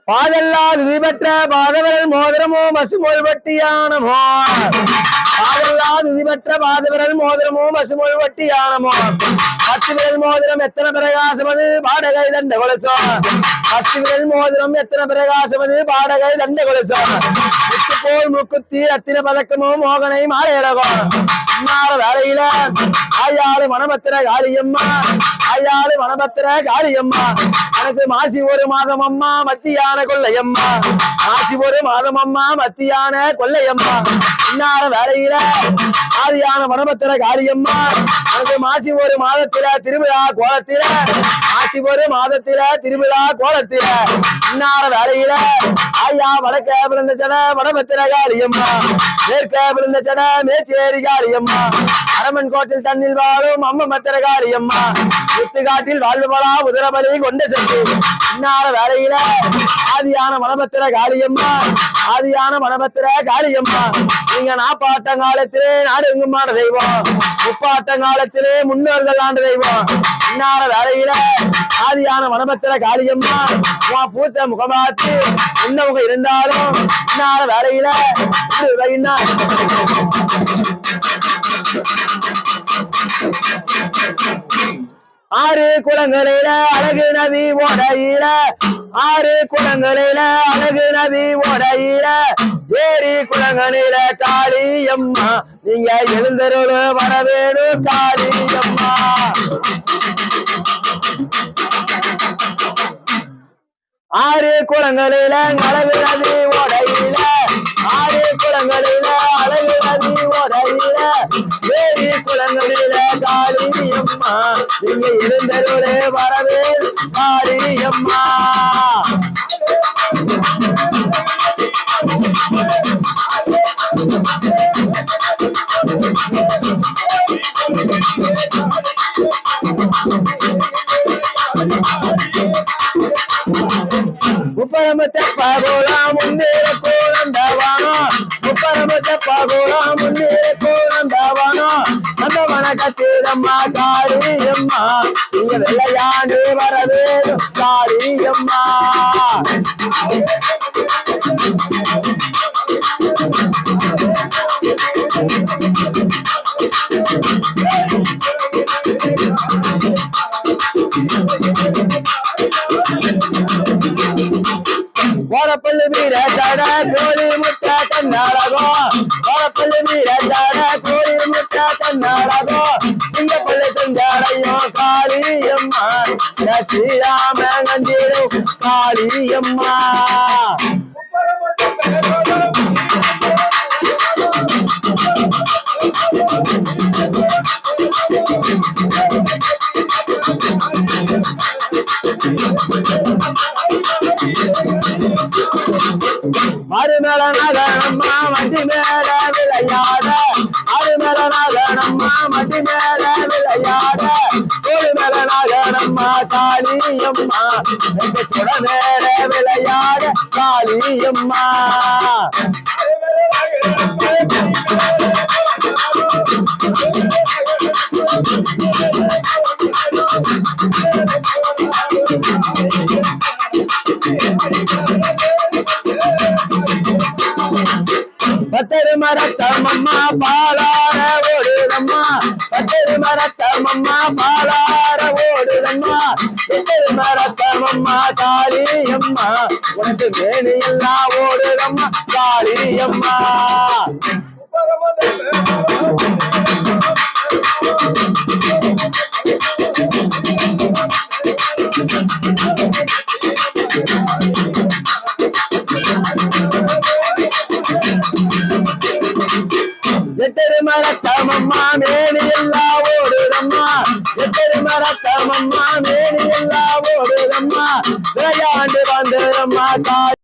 பாதல்லால் விதிபெற்ற பாதவரல் மோதிரமோ மசுமொழி வட்டியானமோ பாதல்லால் விதிபெற்ற பாதவரல் மோதிரமோ மசுமொழி வட்டியானமோ 10 விரல் மோதிரம் எத்தனை பிரகாசமது பாடகை தண்ட கொலுசோ 10 விரல் மோதிரம் எத்தனை பிரகாசமது பாடகை தண்ட கொலுசோ முத்து போல் முக்குத்தி அத்தின பதக்கமோ மோகனை மாலையழகோ இன்னார வேலையில ஆயாறு மணபத்திர காளியம்மா ஆயாறு மணபத்திர காளியம்மா எனக்கு மாசி ஒரு மாதம் அம்மா மத்தியான கொள்ளையம்மா மாசி ஒரு மாதம் அம்மா மத்தியான கொள்ளையம்மா இன்னார வேலையில ஆதியான மணபத்திர காளியம்மா எனக்கு மாசி ஒரு மாதத்தில திருவிழா கோலத்தில மாசி ஒரு மாதத்தில திருவிழா கோலத்தில இன்னார வேலையில ஆயா வடக்க விழுந்த ஜன மணபத்திர காளியம்மா மேற்க விழுந்த ஜன மேச்சேரி காளியம்மா அரமன் கோட்டில் தண்ணில் வாழும் அம்ம மத்திர காளியம்மா முத்துக்காட்டில் வாழ்வுபலா உதரபலி கொண்ட சென்று இன்னார வேலையில ஆதியான மணபத்திர காளியம்மா ஆதியான மணபத்திர காளியம்மா நீங்க நாப்பாட்டங்காலத்திலே நாடு எங்குமான தெய்வம் முப்பாட்டங்காலத்திலே முன்னோர்கள் ஆண்டு தெய்வம் இன்னார வேலையில ஆதியான மணபத்திர காளியம்மா உன் பூச முகமாத்து என்ன முகம் இருந்தாலும் இன்னார வேலையில ஆறு குளங்களில அழகு நதி ஓடையில ஆறு குளங்களில அழகு நதி ஓடையில ஏரி குளங்களில காளியம்மா நீங்க எழுந்தருள் வரவேணும் காளியம்மா ஆறு குளங்களில அழகு நதி ஓடையில ஆறு குளங்களில அழகு நதி ஓடையில ஏரி குளங்களில காளியம்மா நீங்க எழுந்தருளே வரவே காளியம்மா முப்பரமத்த பகோலா முன்னேற கோலந்தவானோ முப்பரமத்த பகோலா முன்னேற கோலந்தவானோ நம்ம வணக்கத்தீரம்மா காளியம்மா நீங்க வெள்ளையாண்டு வரவே காளியம்மா கோலப்பள்ளி வீர தட கோழி முட்டை கண்ணாளகோ கோலப்பள்ளி வீர தட கோழி முட்டை கண்ணாளகோ இந்த பள்ளி செஞ்சாரையோ காளியம்மா ஸ்ரீராம கந்திரும் காளியம்மா மறுமேல நகனம்மா மட்டி மேல விளையாட மறுமேல நகனம்மா மட்டி மேல விளையாட ஒரு மேல நகனம்மா காளியம்மா துட மேல விளையாட காளியம்மா பத்தரு மரத்தம்மம்மா பாலார ஓடுதம்மா பத்தரு மரத்தம்மம்மா பாலார ஓடுதம்மா பத்தரு மரத்தம்மம்மா காளியம்மா உனக்கு மேனி எல்லாம் ஓடுதம்மா காளியம்மா எத்தரு மரத்தம்மம்மா மேனி எல்லாம் ஓடுதம்மா எத்தரு மரத்த ஆட்டமம்மா மேனி எல்லாம் ஓடுதம்மா விளையாண்டு வந்ததம்மா தாய்